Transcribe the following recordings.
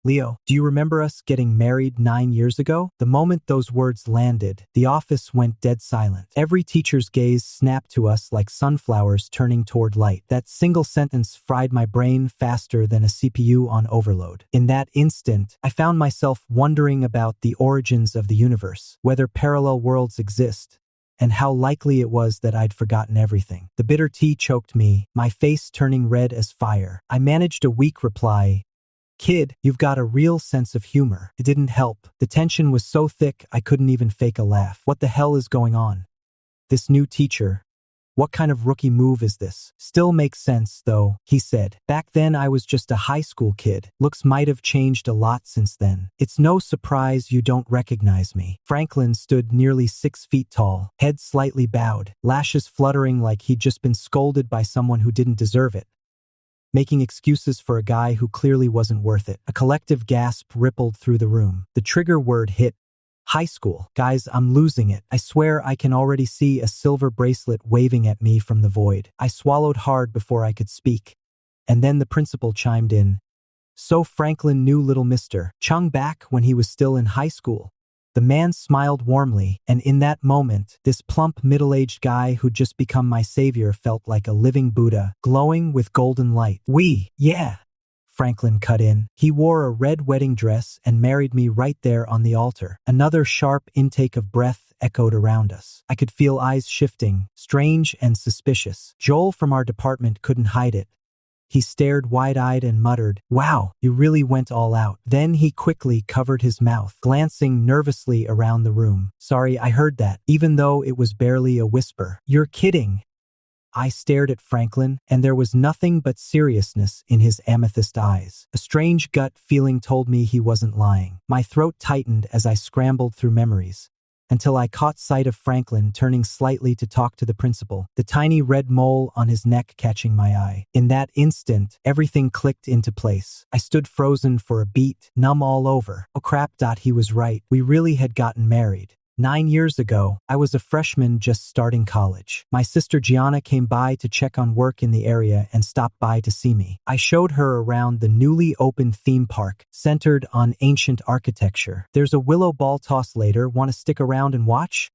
Leo, do you remember us getting married 9 years ago? The moment those words landed, the office went dead silent. Every teacher's gaze snapped to us like sunflowers turning toward light. That single sentence fried my brain faster than a CPU on overload. In that instant, I found myself wondering about the origins of the universe, whether parallel worlds exist, and how likely it was that I'd forgotten everything. The bitter tea choked me, my face turning red as fire. I managed a weak reply. Kid, you've got a real sense of humor. It didn't help. The tension was so thick I couldn't even fake a laugh. What the hell is going on? This new teacher. What kind of rookie move is this? Still makes sense, though, he said. Back then I was just a high school kid. Looks might have changed a lot since then. It's no surprise you don't recognize me. Franklin stood nearly 6 feet tall, head slightly bowed, lashes fluttering like he'd just been scolded by someone who didn't deserve it, making excuses for a guy who clearly wasn't worth it. A collective gasp rippled through the room. The trigger word hit. High school. Guys, I'm losing it. I swear I can already see a silver bracelet waving at me from the void. I swallowed hard before I could speak. And then the principal chimed in. So Franklin knew little Mr. Chung back when he was still in high school. The man smiled warmly, and in that moment, this plump, middle-aged guy who'd just become my savior felt like a living Buddha, glowing with golden light. Yeah, Franklin cut in. He wore a red wedding dress and married me right there on the altar. Another sharp intake of breath echoed around us. I could feel eyes shifting, strange and suspicious. Joel from our department couldn't hide it. He stared wide-eyed and muttered, "Wow, you really went all out." Then he quickly covered his mouth, glancing nervously around the room. "Sorry, I heard that, even though it was barely a whisper." "You're kidding." I stared at Franklin, and there was nothing but seriousness in his amethyst eyes. A strange gut feeling told me he wasn't lying. My throat tightened as I scrambled through memories, until I caught sight of Franklin turning slightly to talk to the principal, the tiny red mole on his neck catching my eye. In that instant, everything clicked into place. I stood frozen for a beat, numb all over. Oh crap, he was right. We really had gotten married. 9 years ago, I was a freshman just starting college. My sister Gianna came by to check on work in the area and stopped by to see me. I showed her around the newly opened theme park, centered on ancient architecture. "There's a willow ball toss later. Want to stick around and watch?"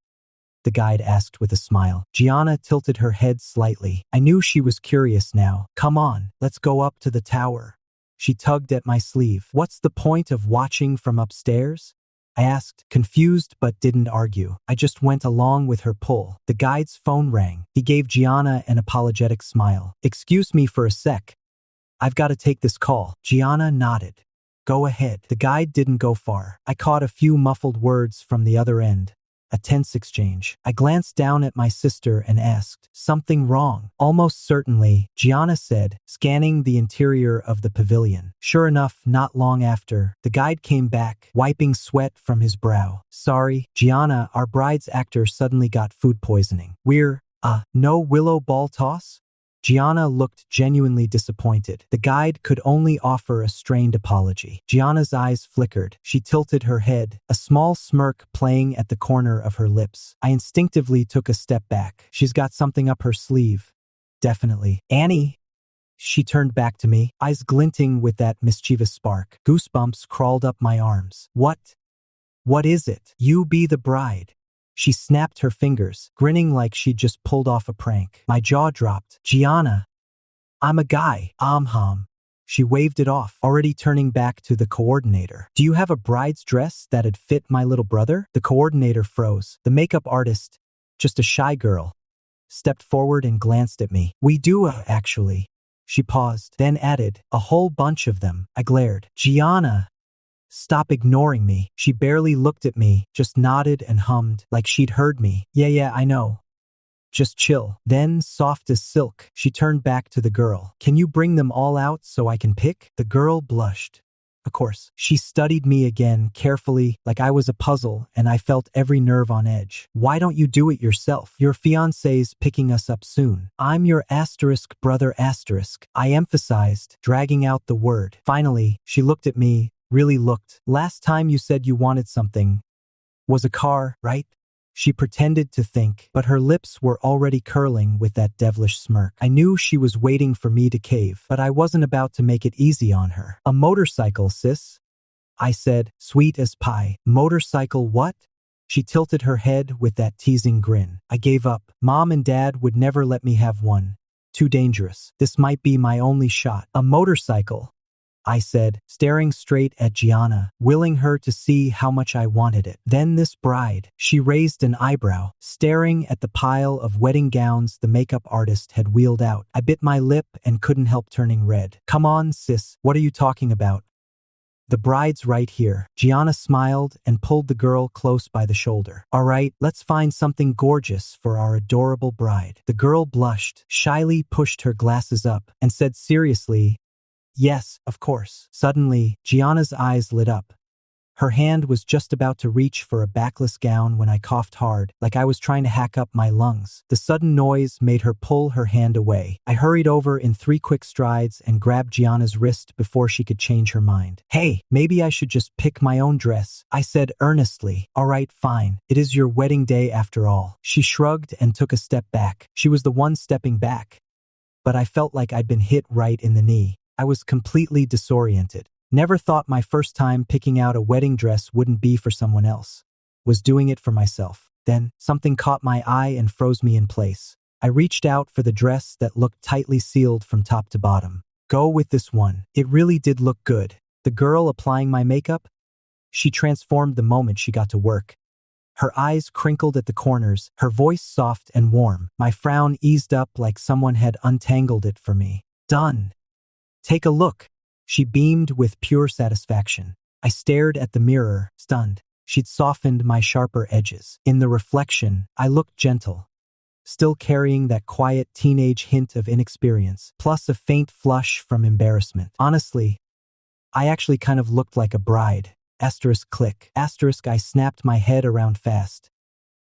the guide asked with a smile. Gianna tilted her head slightly. I knew she was curious now. "Come on, let's go up to the tower." She tugged at my sleeve. "What's the point of watching from upstairs?" I asked, confused but didn't argue. I just went along with her pull. The guide's phone rang. He gave Gianna an apologetic smile. "Excuse me for a sec. I've got to take this call." Gianna nodded. "Go ahead." The guide didn't go far. I caught a few muffled words from the other end. A tense exchange. I glanced down at my sister and asked, "Something wrong?" "Almost certainly," Gianna said, scanning the interior of the pavilion. Sure enough, not long after, the guide came back, wiping sweat from his brow. "Sorry, Gianna, our bride's actor suddenly got food poisoning. No willow ball toss?" Gianna looked genuinely disappointed. The guide could only offer a strained apology. Gianna's eyes flickered. She tilted her head, a small smirk playing at the corner of her lips. I instinctively took a step back. "She's got something up her sleeve." "Definitely." "Annie?" She turned back to me, eyes glinting with that mischievous spark. Goosebumps crawled up my arms. What is it?" "You be the bride." She snapped her fingers, grinning like she'd just pulled off a prank. My jaw dropped. "Gianna, I'm a guy." She waved it off, already turning back to the coordinator. "Do you have a bride's dress that'd fit my little brother?" The coordinator froze. The makeup artist, just a shy girl, stepped forward and glanced at me. "We do, actually." She paused, then added, "A whole bunch of them." I glared. "Gianna, stop ignoring me." She barely looked at me, just nodded and hummed, like she'd heard me. Yeah, I know. Just chill." Then, soft as silk, she turned back to the girl. "Can you bring them all out so I can pick?" The girl blushed. "Of course." She studied me again, carefully, like I was a puzzle, and I felt every nerve on edge. "Why don't you do it yourself? Your fiancé's picking us up soon." "I'm your brother *." I emphasized, dragging out the word. Finally, she looked at me, really looked. "Last time you said you wanted something was a car, right?" She pretended to think, but her lips were already curling with that devilish smirk. I knew she was waiting for me to cave, but I wasn't about to make it easy on her. "A motorcycle, sis." I said, sweet as pie. Motorcycle what? She tilted her head with that teasing grin. I gave up. Mom and Dad would never let me have one. Too dangerous. This might be my only shot. A motorcycle, I said, staring straight at Gianna, willing her to see how much I wanted it. Then this bride. She raised an eyebrow, staring at the pile of wedding gowns the makeup artist had wheeled out. I bit my lip and couldn't help turning red. Come on, sis, what are you talking about? The bride's right here. Gianna smiled and pulled the girl close by the shoulder. All right, let's find something gorgeous for our adorable bride. The girl blushed, shyly pushed her glasses up, and said seriously, yes, of course. Suddenly, Gianna's eyes lit up. Her hand was just about to reach for a backless gown when I coughed hard, like I was trying to hack up my lungs. The sudden noise made her pull her hand away. I hurried over in 3 quick strides and grabbed Gianna's wrist before she could change her mind. Hey, maybe I should just pick my own dress, I said earnestly. All right, fine. It is your wedding day after all. She shrugged and took a step back. She was the one stepping back. But I felt like I'd been hit right in the knee. I was completely disoriented. Never thought my first time picking out a wedding dress wouldn't be for someone else. Was doing it for myself. Then, something caught my eye and froze me in place. I reached out for the dress that looked tightly sealed from top to bottom. Go with this one. It really did look good. The girl applying my makeup? She transformed the moment she got to work. Her eyes crinkled at the corners, her voice soft and warm. My frown eased up like someone had untangled it for me. Done. Take a look. She beamed with pure satisfaction. I stared at the mirror, stunned. She'd softened my sharper edges. In the reflection, I looked gentle, still carrying that quiet teenage hint of inexperience, plus a faint flush from embarrassment. Honestly, I actually kind of looked like a bride. Asterisk click. Asterisk I snapped my head around fast.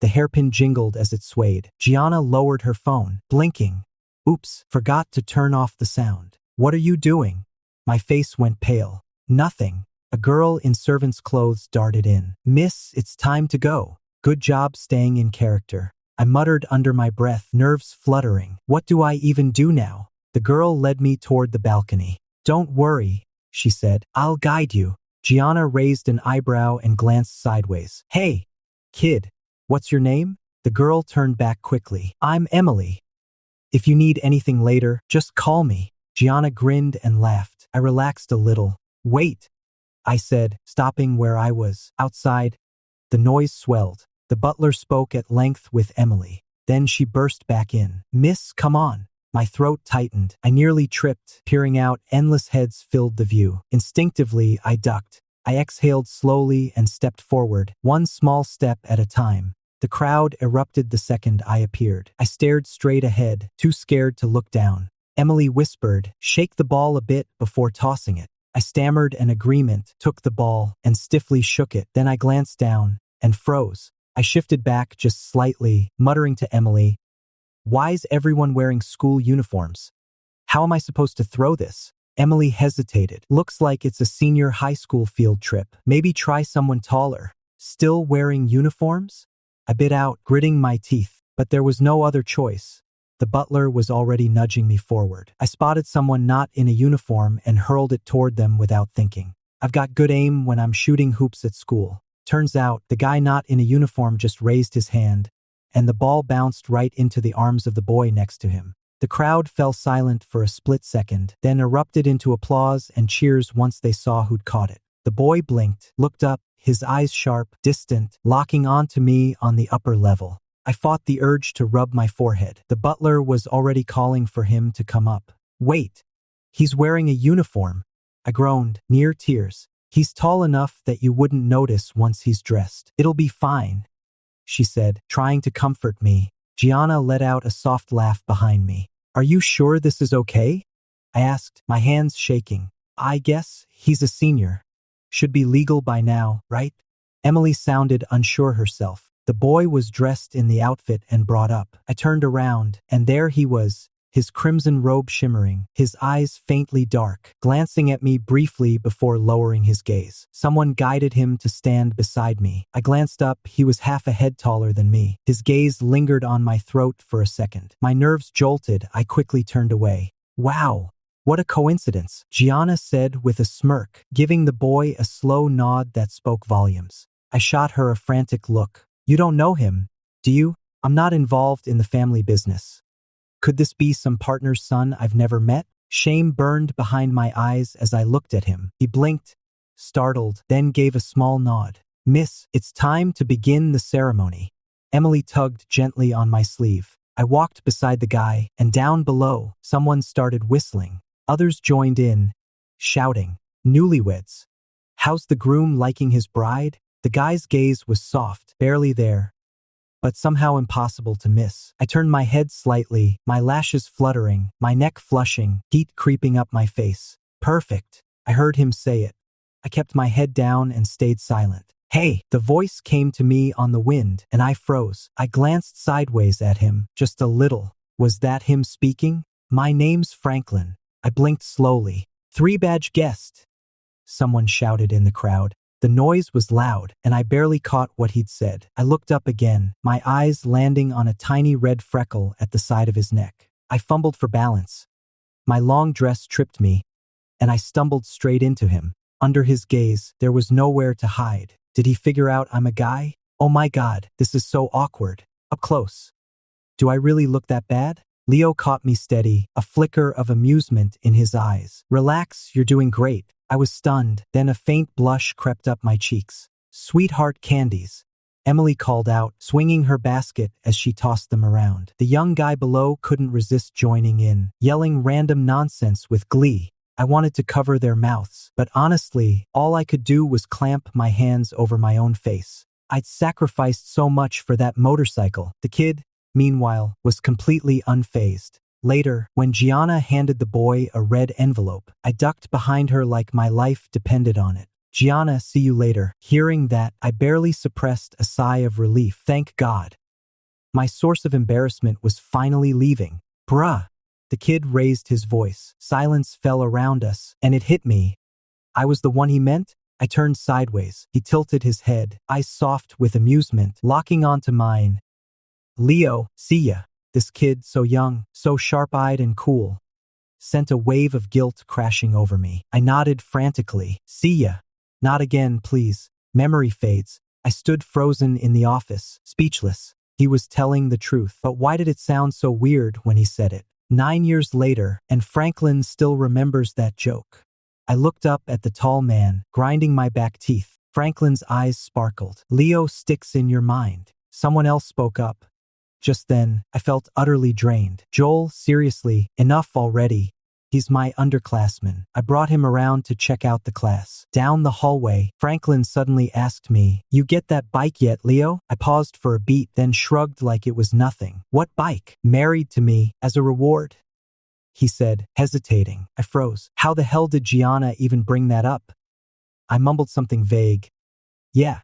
The hairpin jingled as it swayed. Gianna lowered her phone, blinking. Oops, forgot to turn off the sound. What are you doing? My face went pale. Nothing. A girl in servant's clothes darted in. Miss, it's time to go. Good job staying in character. I muttered under my breath, nerves fluttering. What do I even do now? The girl led me toward the balcony. Don't worry, she said. I'll guide you. Gianna raised an eyebrow and glanced sideways. Hey, kid, what's your name? The girl turned back quickly. I'm Emily. If you need anything later, just call me. Gianna grinned and laughed. I relaxed a little. Wait, I said, stopping where I was. Outside, the noise swelled. The butler spoke at length with Emily. Then she burst back in. Miss, come on. My throat tightened. I nearly tripped. Peering out, endless heads filled the view. Instinctively, I ducked. I exhaled slowly and stepped forward, one small step at a time. The crowd erupted the second I appeared. I stared straight ahead, too scared to look down. Emily whispered, shake the ball a bit before tossing it. I stammered an agreement, took the ball, and stiffly shook it. Then I glanced down and froze. I shifted back just slightly, muttering to Emily, why's everyone wearing school uniforms? How am I supposed to throw this? Emily hesitated. Looks like it's a senior high school field trip. Maybe try someone taller. Still wearing uniforms? I bit out, gritting my teeth, but there was no other choice. The butler was already nudging me forward. I spotted someone not in a uniform and hurled it toward them without thinking. I've got good aim when I'm shooting hoops at school. Turns out, the guy not in a uniform just raised his hand, and the ball bounced right into the arms of the boy next to him. The crowd fell silent for a split second, then erupted into applause and cheers once they saw who'd caught it. The boy blinked, looked up, his eyes sharp, distant, locking onto me on the upper level. I fought the urge to rub my forehead. The butler was already calling for him to come up. Wait, he's wearing a uniform. I groaned, near tears. He's tall enough that you wouldn't notice once he's dressed. It'll be fine, she said, trying to comfort me. Gianna let out a soft laugh behind me. Are you sure this is okay? I asked, my hands shaking. I guess he's a senior. Should be legal by now, right? Emily sounded unsure herself. The boy was dressed in the outfit and brought up. I turned around, and there he was, his crimson robe shimmering, his eyes faintly dark, glancing at me briefly before lowering his gaze. Someone guided him to stand beside me. I glanced up, he was half a head taller than me. His gaze lingered on my throat for a second. My nerves jolted, I quickly turned away. Wow, What a coincidence, Gianna said with a smirk, giving the boy a slow nod that spoke volumes. I shot her a frantic look. You don't know him, do you? I'm not involved in the family business. Could this be some partner's son I've never met? Shame burned behind my eyes as I looked at him. He blinked, startled, then gave a small nod. Miss, it's time to begin the ceremony. Emily tugged gently on my sleeve. I walked beside the guy, and down below, someone started whistling. Others joined in, shouting, "Newlyweds. How's the groom liking his bride?" The guy's gaze was soft, barely there, but somehow impossible to miss. I turned my head slightly, my lashes fluttering, my neck flushing, heat creeping up my face. Perfect. I heard him say it. I kept my head down and stayed silent. Hey, the voice came to me on the wind, and I froze. I glanced sideways at him, just a little. Was that him speaking? My name's Franklin. I blinked slowly. 3-badge guest. Someone shouted in the crowd. The noise was loud, and I barely caught what he'd said. I looked up again, my eyes landing on a tiny red freckle at the side of his neck. I fumbled for balance. My long dress tripped me, and I stumbled straight into him. Under his gaze, there was nowhere to hide. Did he figure out I'm a guy? Oh my God, this is so awkward. Up close. Do I really look that bad? Leo caught me steady, a flicker of amusement in his eyes. Relax, you're doing great. I was stunned, then a faint blush crept up my cheeks. Sweetheart candies, Emily called out, swinging her basket as she tossed them around. The young guy below couldn't resist joining in, yelling random nonsense with glee. I wanted to cover their mouths, but honestly, all I could do was clamp my hands over my own face. I'd sacrificed so much for that motorcycle. The kid, meanwhile, was completely unfazed. Later, when Gianna handed the boy a red envelope, I ducked behind her like my life depended on it. Gianna, see you later. Hearing that, I barely suppressed a sigh of relief. Thank God. My source of embarrassment was finally leaving. Bruh. The kid raised his voice. Silence fell around us, and it hit me. I was the one he meant? I turned sideways. He tilted his head, eyes soft with amusement, locking onto mine. Leo, see ya. This kid, so young, so sharp-eyed and cool, sent a wave of guilt crashing over me. I nodded frantically. See ya. Not again, please. Memory fades. I stood frozen in the office, speechless. He was telling the truth, but why did it sound so weird when he said it? 9 years later, and Franklin still remembers that joke. I looked up at the tall man, grinding my back teeth. Franklin's eyes sparkled. Leo sticks in your mind. Someone else spoke up. Just then, I felt utterly drained. Joel, seriously, enough already. He's my underclassman. I brought him around to check out the class. Down the hallway, Franklin suddenly asked me, "You get that bike yet, Leo?" I paused for a beat, then shrugged like it was nothing. What bike? Married to me, as a reward, he said, hesitating. I froze. How the hell did Gianna even bring that up? I mumbled something vague. Yeah,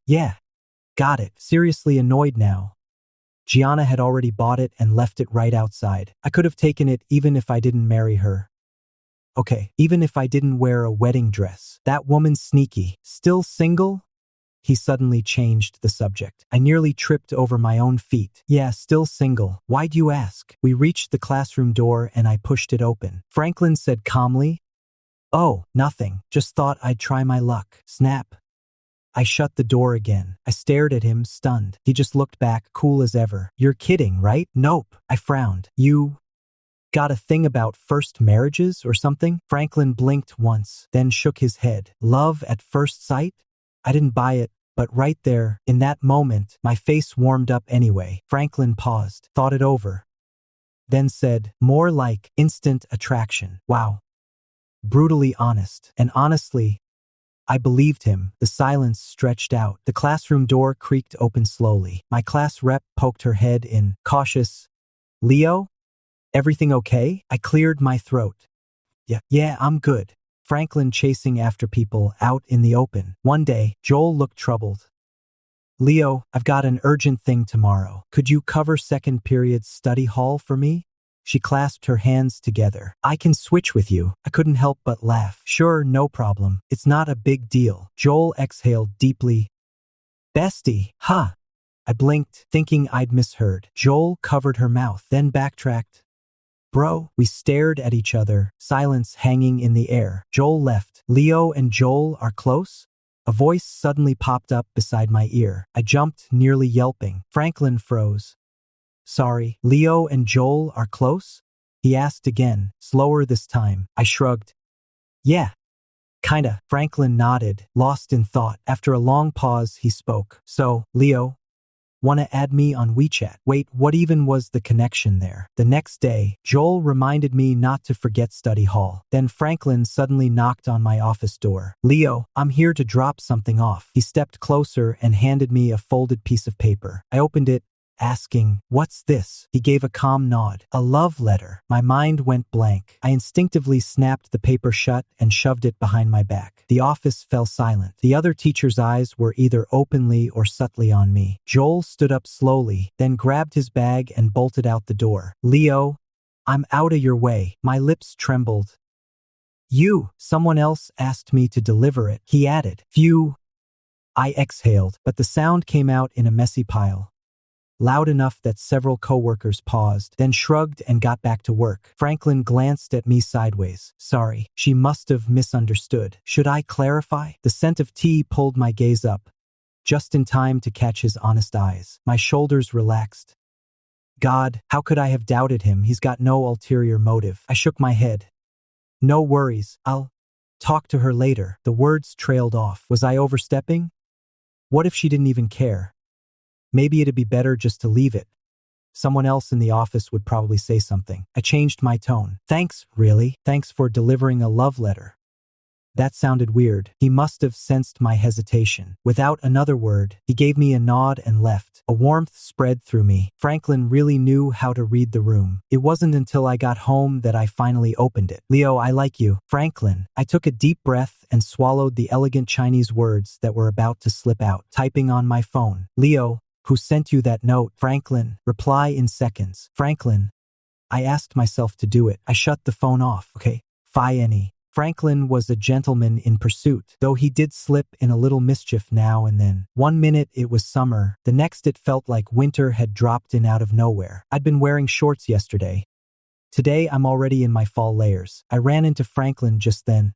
got it. Seriously annoyed now. Gianna had already bought it and left it right outside. I could have taken it even if I didn't marry her. Okay, even if I didn't wear a wedding dress. That woman's sneaky. Still single? He suddenly changed the subject. I nearly tripped over my own feet. Yeah, still single. Why'd you ask? We reached the classroom door and I pushed it open. Franklin said calmly, "Oh, nothing. Just thought I'd try my luck." Snap. I shut the door again. I stared at him, stunned. He just looked back, cool as ever. You're kidding, right? Nope. I frowned. You got a thing about first marriages or something? Franklin blinked once, then shook his head. Love at first sight? I didn't buy it, but right there, in that moment, my face warmed up anyway. Franklin paused, thought it over, then said, more like instant attraction. Wow. Brutally honest. And honestly, I believed him. The silence stretched out. The classroom door creaked open slowly. My class rep poked her head in, cautious. Leo? Everything okay? I cleared my throat. Yeah, I'm good. Franklin chasing after people out in the open. One day, Joel looked troubled. Leo, I've got an urgent thing tomorrow. Could you cover second period study hall for me? She clasped her hands together. I can switch with you. I couldn't help but laugh. Sure, no problem. It's not a big deal. Joel exhaled deeply. Bestie, huh? I blinked, thinking I'd misheard. Joel covered her mouth, then backtracked. Bro, we stared at each other, silence hanging in the air. Joel left. Leo and Joel are close? A voice suddenly popped up beside my ear. I jumped, nearly yelping. Franklin froze. Sorry, Leo and Joel are close? He asked again, slower this time. I shrugged. Yeah. Kinda. Franklin nodded, lost in thought. After a long pause, he spoke. So, Leo, wanna add me on WeChat? Wait, what even was the connection there? The next day, Joel reminded me not to forget study hall. Then Franklin suddenly knocked on my office door. Leo, I'm here to drop something off. He stepped closer and handed me a folded piece of paper. I opened it, asking, what's this? He gave a calm nod. A love letter. My mind went blank. I instinctively snapped the paper shut and shoved it behind my back. The office fell silent. The other teacher's eyes were either openly or subtly on me. Joel stood up slowly, then grabbed his bag and bolted out the door. Leo, I'm out of your way. My lips trembled. Someone else asked me to deliver it. He added. Phew. I exhaled, but the sound came out in a messy pile. Loud enough that several coworkers paused, then shrugged and got back to work. Franklin glanced at me sideways. Sorry, she must have misunderstood. Should I clarify? The scent of tea pulled my gaze up, just in time to catch his honest eyes. My shoulders relaxed. God, how could I have doubted him? He's got no ulterior motive. I shook my head. No worries, I'll talk to her later. The words trailed off. Was I overstepping? What if she didn't even care? Maybe it'd be better just to leave it. Someone else in the office would probably say something. I changed my tone. Thanks, really? Thanks for delivering a love letter. That sounded weird. He must have sensed my hesitation. Without another word, he gave me a nod and left. A warmth spread through me. Franklin really knew how to read the room. It wasn't until I got home that I finally opened it. Leo, I like you. Franklin. I took a deep breath and swallowed the elegant Chinese words that were about to slip out. Typing on my phone. Leo, who sent you that note? Franklin. Reply in seconds. Franklin. I asked myself to do it. I shut the phone off. Okay. Fine. Franklin was a gentleman in pursuit, though he did slip in a little mischief now and then. One minute it was summer, the next it felt like winter had dropped in out of nowhere. I'd been wearing shorts yesterday. Today I'm already in my fall layers. I ran into Franklin just then.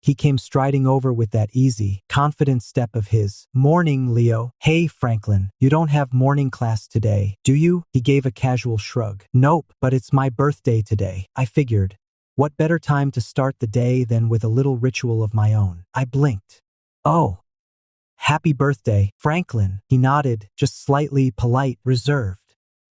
He came striding over with that easy, confident step of his. Morning, Leo. Hey, Franklin, you don't have morning class today, do you? He gave a casual shrug. Nope, but it's my birthday today. I figured. What better time to start the day than with a little ritual of my own? I blinked. Oh. Happy birthday, Franklin. He nodded, just slightly polite, reserved.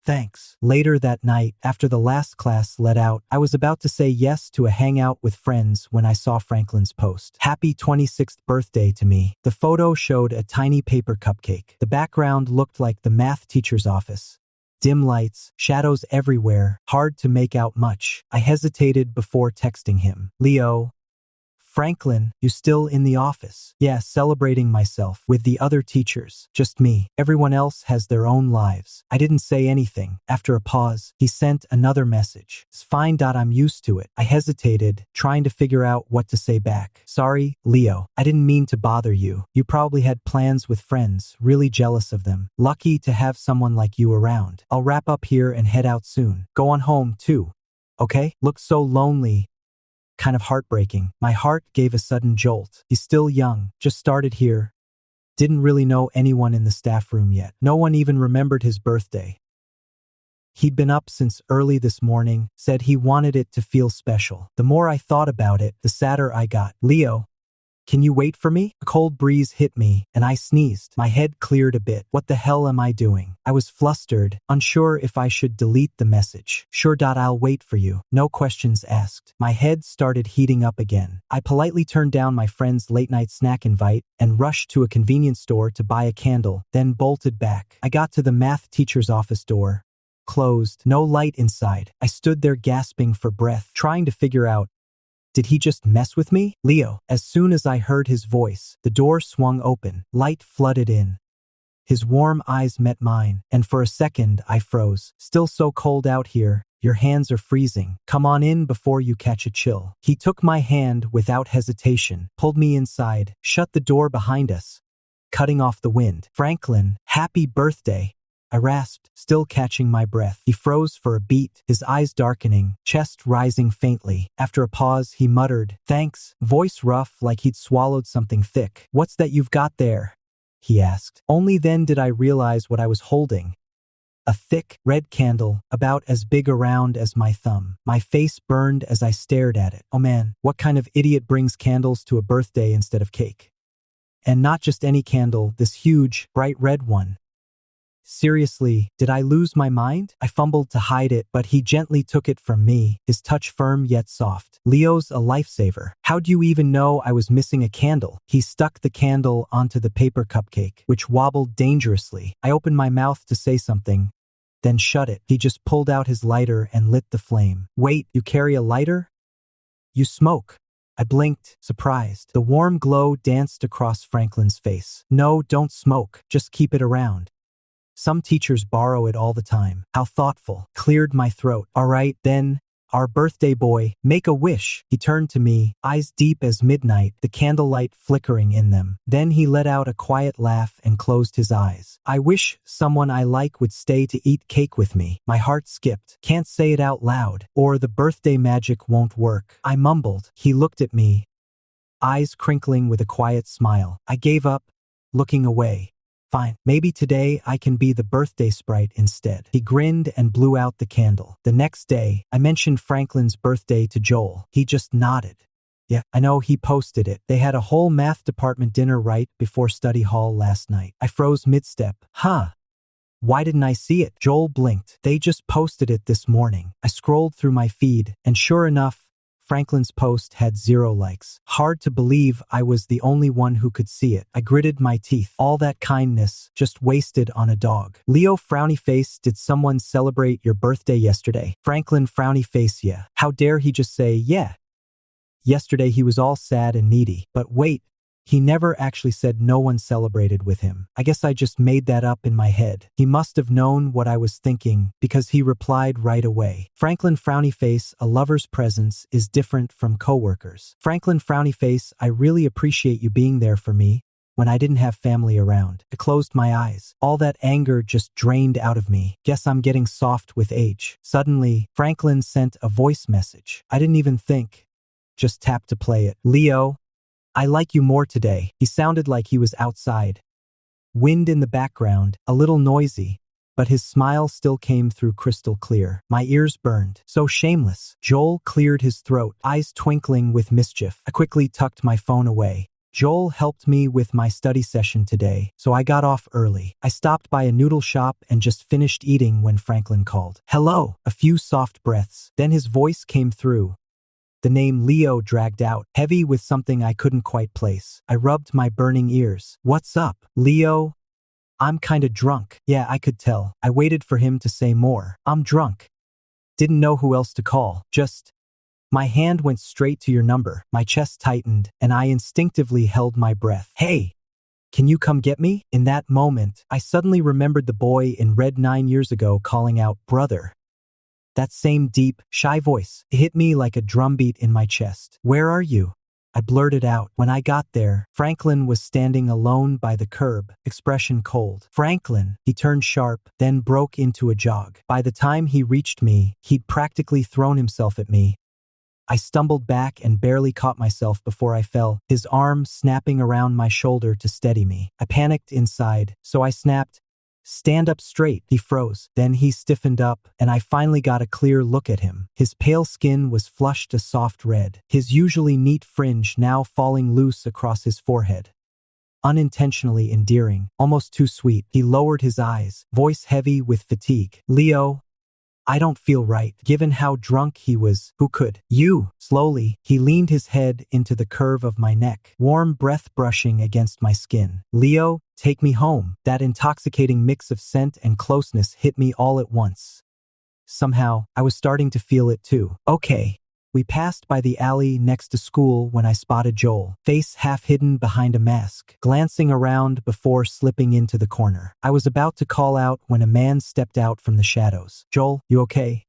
Thanks. Later that night, after the last class let out, I was about to say yes to a hangout with friends when I saw Franklin's post. Happy 26th birthday to me. The photo showed a tiny paper cupcake. The background looked like the math teacher's office. Dim lights, shadows everywhere, hard to make out much. I hesitated before texting him. Leo. Franklin, you still in the office? Yeah, celebrating myself with the other teachers. Just me. Everyone else has their own lives. I didn't say anything. After a pause, he sent another message. It's fine. I'm used to it. I hesitated, trying to figure out what to say back. Sorry, Leo. I didn't mean to bother you. You probably had plans with friends, really jealous of them. Lucky to have someone like you around. I'll wrap up here and head out soon. Go on home, too. Okay? Look so lonely. Kind of heartbreaking. My heart gave a sudden jolt. He's still young, just started here. Didn't really know anyone in the staff room yet. No one even remembered his birthday. He'd been up since early this morning, said he wanted it to feel special. The more I thought about it, the sadder I got. Leo, can you wait for me? A cold breeze hit me, and I sneezed. My head cleared a bit. What the hell am I doing? I was flustered, unsure if I should delete the message. Sure. I'll wait for you. No questions asked. My head started heating up again. I politely turned down my friend's late-night snack invite and rushed to a convenience store to buy a candle, then bolted back. I got to the math teacher's office door. Closed. No light inside. I stood there gasping for breath, trying to figure out, did he just mess with me? Leo. As soon as I heard his voice, the door swung open. Light flooded in. His warm eyes met mine, and for a second I froze. Still so cold out here. Your hands are freezing. Come on in before you catch a chill. He took my hand without hesitation, pulled me inside, shut the door behind us, cutting off the wind. Franklin, happy birthday. I rasped, still catching my breath. He froze for a beat, his eyes darkening, chest rising faintly. After a pause, he muttered, "Thanks," voice rough like he'd swallowed something thick. "What's that you've got there?" he asked. Only then did I realize what I was holding. A thick, red candle, about as big around as my thumb. My face burned as I stared at it. Oh man, what kind of idiot brings candles to a birthday instead of cake? And not just any candle, this huge, bright red one. Seriously, did I lose my mind? I fumbled to hide it, but he gently took it from me, his touch firm yet soft. "Leo's a lifesaver. How'd you even know I was missing a candle?" He stuck the candle onto the paper cupcake, which wobbled dangerously. I opened my mouth to say something, then shut it. He just pulled out his lighter and lit the flame. "Wait, you carry a lighter? You smoke?" I blinked, surprised. The warm glow danced across Franklin's face. "No, don't smoke. Just keep it around. Some teachers borrow it all the time." How thoughtful. Cleared my throat. "All right, then. Our birthday boy, make a wish." He turned to me, eyes deep as midnight, the candlelight flickering in them. Then he let out a quiet laugh and closed his eyes. "I wish someone I like would stay to eat cake with me." My heart skipped. Can't say it out loud, or the birthday magic won't work. I mumbled. He looked at me, eyes crinkling with a quiet smile. I gave up, looking away. "Fine, maybe today I can be the birthday sprite instead." He grinned and blew out the candle. The next day, I mentioned Franklin's birthday to Joel. He just nodded. "Yeah, I know, he posted it. They had a whole math department dinner right before study hall last night." I froze mid-step. "Huh. Why didn't I see it?" Joel blinked. "They just posted it this morning." I scrolled through my feed, and sure enough, Franklin's post had 0 likes. Hard to believe I was the only one who could see it. I gritted my teeth. All that kindness just wasted on a dog. Leo frowny face, "Did someone celebrate your birthday yesterday?" Franklin frowny face, "Yeah." How dare he just say, "Yeah." Yesterday he was all sad and needy. But wait, he never actually said no one celebrated with him. I guess I just made that up in my head. He must have known what I was thinking, because he replied right away. Franklin frowny face, "A lover's presence is different from coworkers." Franklin frowny face, "I really appreciate you being there for me when I didn't have family around." I closed my eyes. All that anger just drained out of me. Guess I'm getting soft with age. Suddenly, Franklin sent a voice message. I didn't even think. Just tapped to play it. "Leo, I like you more today." He sounded like he was outside. Wind in the background, a little noisy, but his smile still came through crystal clear. My ears burned. So shameless. Joel cleared his throat, eyes twinkling with mischief. I quickly tucked my phone away. Joel helped me with my study session today, so I got off early. I stopped by a noodle shop and just finished eating when Franklin called. "Hello." A few soft breaths. Then his voice came through. The name Leo dragged out, heavy with something I couldn't quite place. I rubbed my burning ears. "What's up, Leo?" "I'm kinda drunk." Yeah, I could tell. I waited for him to say more. "I'm drunk." Didn't know who else to call. Just. My hand went straight to your number. My chest tightened, and I instinctively held my breath. "Hey, can you come get me?" In that moment, I suddenly remembered the boy in red 9 years ago calling out, "Brother." That same deep, shy voice. It hit me like a drumbeat in my chest. "Where are you?" I blurted out. When I got there, Franklin was standing alone by the curb, expression cold. "Franklin." He turned sharp, then broke into a jog. By the time he reached me, he'd practically thrown himself at me. I stumbled back and barely caught myself before I fell, his arm snapping around my shoulder to steady me. I panicked inside, so I snapped, "Stand up straight." He froze. Then he stiffened up, and I finally got a clear look at him. His pale skin was flushed a soft red, his usually neat fringe now falling loose across his forehead. Unintentionally endearing, almost too sweet. He lowered his eyes, voice heavy with fatigue. "Leo, I don't feel right." Given how drunk he was, who could? "You." Slowly, he leaned his head into the curve of my neck, warm breath brushing against my skin. "Leo, take me home." That intoxicating mix of scent and closeness hit me all at once. Somehow, I was starting to feel it too. "Okay." We passed by the alley next to school when I spotted Joel, face half hidden behind a mask, glancing around before slipping into the corner. I was about to call out when a man stepped out from the shadows. "Joel, you okay?"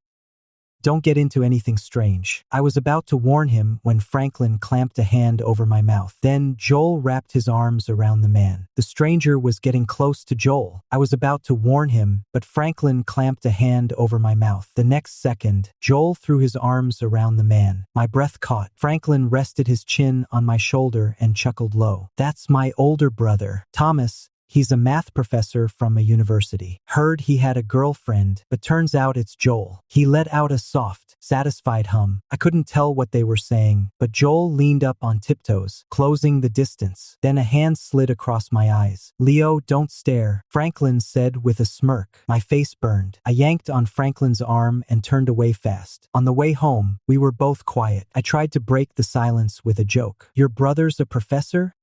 Don't get into anything strange. I was about to warn him when Franklin clamped a hand over my mouth. Then Joel wrapped his arms around the man. The stranger was getting close to Joel. I was about to warn him, but Franklin clamped a hand over my mouth. The next second, Joel threw his arms around the man. My breath caught. Franklin rested his chin on my shoulder and chuckled low. That's my older brother, Thomas. He's a math professor from a university. Heard he had a girlfriend, but turns out it's Joel. He let out a soft, satisfied hum. I couldn't tell what they were saying, but Joel leaned up on tiptoes, closing the distance. Then a hand slid across my eyes. Leo, don't stare, Franklin said with a smirk. My face burned. I yanked on Franklin's arm and turned away fast. On the way home, we were both quiet. I tried to break the silence with a joke. Your brother's a professor?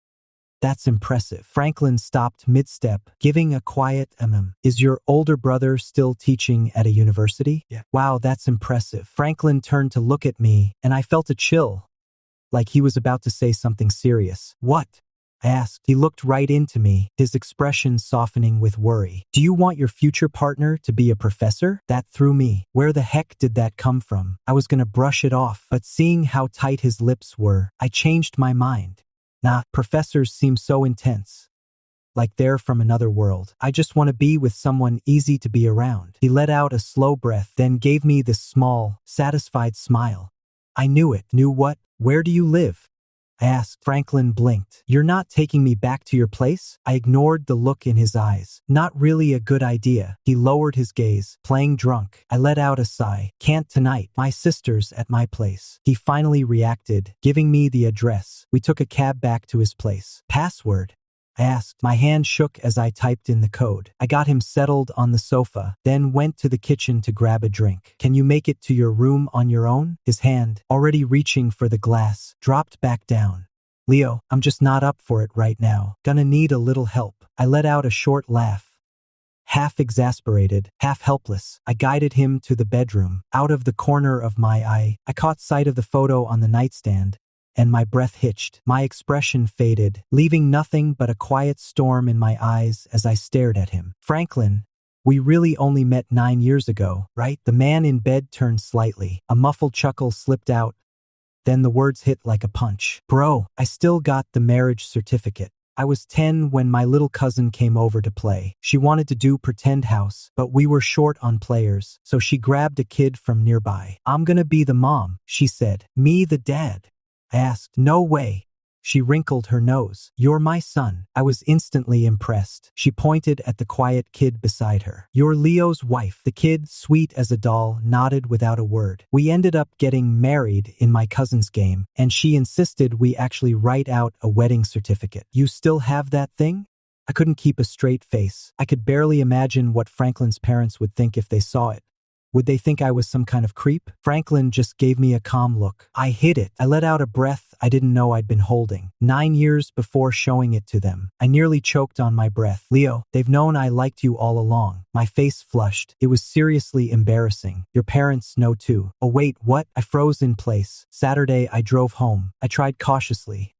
That's impressive. Franklin stopped mid-step, giving a quiet Is your older brother still teaching at a university? Yeah. Wow, that's impressive. Franklin turned to look at me, and I felt a chill, like he was about to say something serious. What? I asked. He looked right into me, his expression softening with worry. Do you want your future partner to be a professor? That threw me. Where the heck did that come from? I was gonna brush it off, but seeing how tight his lips were, I changed my mind. Nah, professors seem so intense. Like they're from another world. I just want to be with someone easy to be around. He let out a slow breath, then gave me this small, satisfied smile. I knew it. Knew what? Where do you live? I asked. Franklin blinked. You're not taking me back to your place? I ignored the look in his eyes. Not really a good idea. He lowered his gaze, playing drunk. I let out a sigh. Can't tonight. My sister's at my place. He finally reacted, giving me the address. We took a cab back to his place. Password? I asked. My hand shook as I typed in the code. I got him settled on the sofa, then went to the kitchen to grab a drink. Can you make it to your room on your own? His hand, already reaching for the glass, dropped back down. Leo, I'm just not up for it right now. Gonna need a little help. I let out a short laugh. Half exasperated, half helpless, I guided him to the bedroom. Out of the corner of my eye, I caught sight of the photo on the nightstand, and my breath hitched. My expression faded, leaving nothing but a quiet storm in my eyes as I stared at him. Franklin, we really only met 9 years ago, right? The man in bed turned slightly. A muffled chuckle slipped out. Then the words hit like a punch. Bro, I still got the marriage certificate. I was 10 when my little cousin came over to play. She wanted to do pretend house, but we were short on players, so she grabbed a kid from nearby. I'm gonna be the mom, she said. Me the dad? I asked. No way. She wrinkled her nose. You're my son. I was instantly impressed. She pointed at the quiet kid beside her. You're Leo's wife. The kid, sweet as a doll, nodded without a word. We ended up getting married in my cousin's game, and she insisted we actually write out a wedding certificate. You still have that thing? I couldn't keep a straight face. I could barely imagine what Franklin's parents would think if they saw it. Would they think I was some kind of creep? Franklin just gave me a calm look. I hid it. I let out a breath I didn't know I'd been holding. 9 years before showing it to them. I nearly choked on my breath. Leo, they've known I liked you all along. My face flushed. It was seriously embarrassing. Your parents know too. Oh wait, what? I froze in place. Saturday I drove home. I tried cautiously.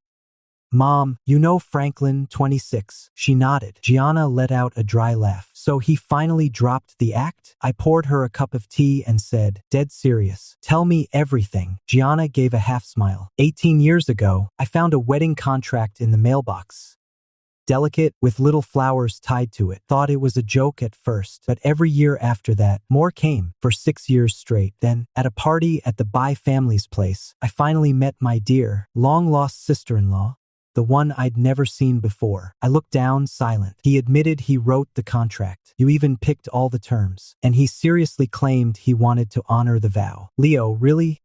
Mom, you know Franklin, 26. She nodded. Gianna let out a dry laugh. So he finally dropped the act? I poured her a cup of tea and said, dead serious. Tell me everything. Gianna gave a half smile. 18 years ago, I found a wedding contract in the mailbox. Delicate, with little flowers tied to it. Thought it was a joke at first, but every year after that, more came, for 6 years straight. Then, at a party at the Bai family's place, I finally met my dear, long-lost sister-in-law. The one I'd never seen before. I looked down, silent. He admitted he wrote the contract. You even picked all the terms. And he seriously claimed he wanted to honor the vow. Leo, really?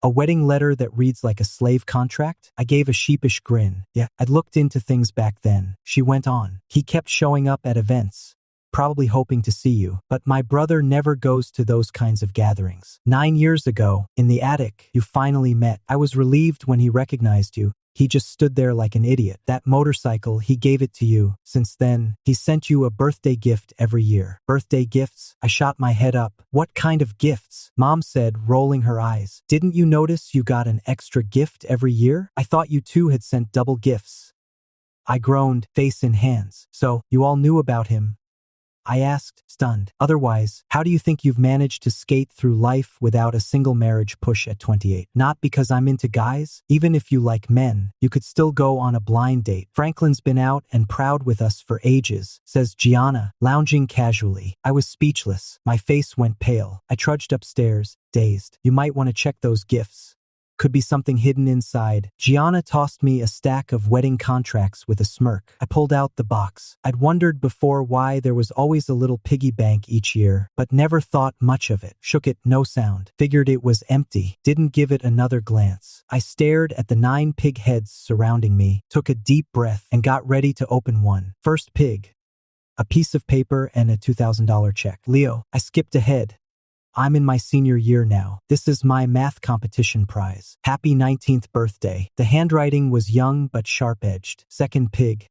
A wedding letter that reads like a slave contract? I gave a sheepish grin. Yeah, I'd looked into things back then. She went on. He kept showing up at events, probably hoping to see you. But my brother never goes to those kinds of gatherings. 9 years ago, in the attic, you finally met. I was relieved when he recognized you. He just stood there like an idiot. That motorcycle, he gave it to you. Since then, he sent you a birthday gift every year. Birthday gifts? I shot my head up. What kind of gifts? Mom said, rolling her eyes. Didn't you notice you got an extra gift every year? I thought you two had sent double gifts. I groaned, face in hands. So, you all knew about him? I asked, stunned. Otherwise, how do you think you've managed to skate through life without a single marriage push at 28? Not because I'm into guys. Even if you like men, you could still go on a blind date. Franklin's been out and proud with us for ages, says Gianna, lounging casually. I was speechless. My face went pale. I trudged upstairs, dazed. You might want to check those gifts. Could be something hidden inside. Gianna tossed me a stack of wedding contracts with a smirk. I pulled out the box. I'd wondered before why there was always a little piggy bank each year, but never thought much of it. Shook it, no sound. Figured it was empty. Didn't give it another glance. I stared at the 9 pig heads surrounding me, took a deep breath, and got ready to open one. First pig. A piece of paper and a $2,000 check. Leo. I skipped ahead. I'm in my senior year now. This is my math competition prize. Happy 19th birthday. The handwriting was young but sharp-edged. Second pig.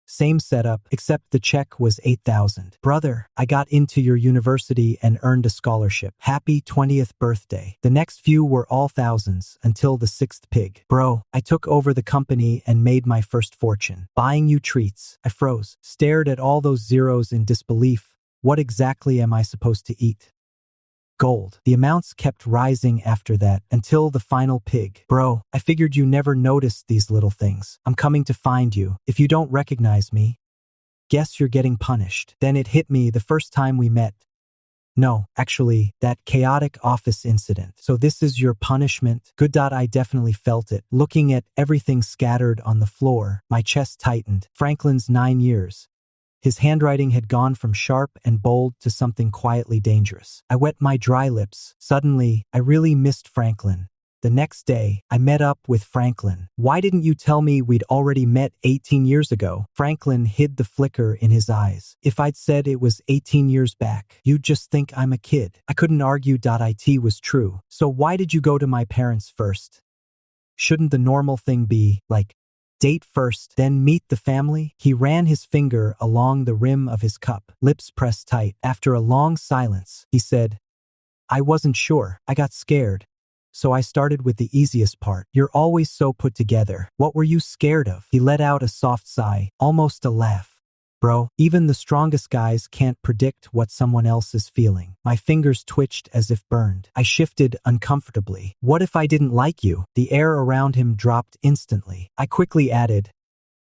Same setup, except the check was $8,000. Brother, I got into your university and earned a scholarship. Happy 20th birthday. The next few were all thousands until the 6th pig. Bro, I took over the company and made my first fortune. Buying you treats. I froze, stared at all those zeros in disbelief. What exactly am I supposed to eat? Gold. The amounts kept rising after that until the final pig. Bro, I figured you never noticed these little things. I'm coming to find you. If you don't recognize me, guess you're getting punished. Then it hit me the first time we met. No, actually, that chaotic office incident. So this is your punishment? Good. I definitely felt it. Looking at everything scattered on the floor, my chest tightened. Franklin's 9 years. His handwriting had gone from sharp and bold to something quietly dangerous. I wet my dry lips. Suddenly, I really missed Franklin. The next day, I met up with Franklin. Why didn't you tell me we'd already met 18 years ago? Franklin hid the flicker in his eyes. If I'd said it was 18 years back, you'd just think I'm a kid. I couldn't argue. It was true. So why did you go to my parents first? Shouldn't the normal thing be, like, date first, then meet the family? He ran his finger along the rim of his cup, lips pressed tight. After a long silence, he said, I wasn't sure. I got scared. So I started with the easiest part. You're always so put together. What were you scared of? He let out a soft sigh, almost a laugh. Bro, even the strongest guys can't predict what someone else is feeling. My fingers twitched as if burned. I shifted uncomfortably. What if I didn't like you? The air around him dropped instantly. I quickly added,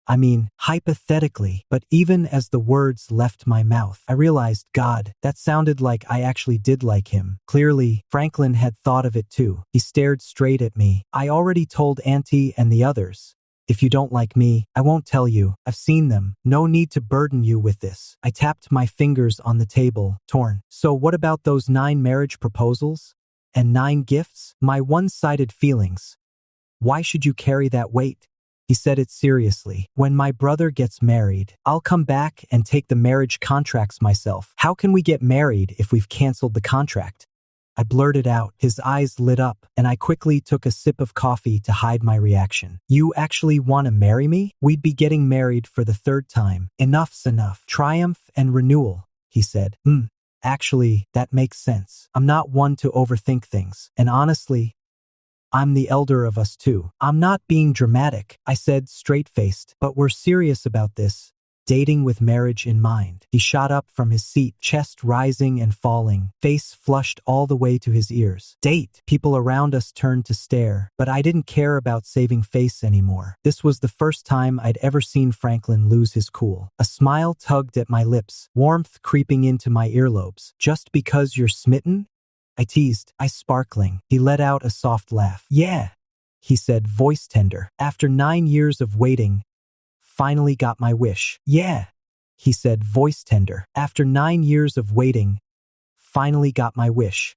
I mean, hypothetically. But even as the words left my mouth, I realized, God, that sounded like I actually did like him. Clearly, Franklin had thought of it too. He stared straight at me. I already told Auntie and the others. If you don't like me, I won't tell you. I've seen them. No need to burden you with this. I tapped my fingers on the table, torn. So what about those 9 marriage proposals? And 9 gifts? My one-sided feelings. Why should you carry that weight? He said it seriously. When my brother gets married, I'll come back and take the marriage contracts myself. How can we get married if we've canceled the contract? I blurted out. His eyes lit up, and I quickly took a sip of coffee to hide my reaction. You actually want to marry me? We'd be getting married for the 3rd time. Enough's enough. Triumph and renewal, he said. Actually, that makes sense. I'm not one to overthink things, and honestly, I'm the elder of us too. I'm not being dramatic, I said straight-faced, but we're serious about this. Dating with marriage in mind. He shot up from his seat, chest rising and falling, face flushed all the way to his ears. Date. People around us turned to stare, but I didn't care about saving face anymore. This was the first time I'd ever seen Franklin lose his cool. A smile tugged at my lips, warmth creeping into my earlobes. Just because you're smitten? I teased, eyes sparkling. He let out a soft laugh. Yeah, he said, voice tender. After 9 years of waiting, finally got my wish. Yeah, he said, voice tender. After 9 years of waiting, finally got my wish.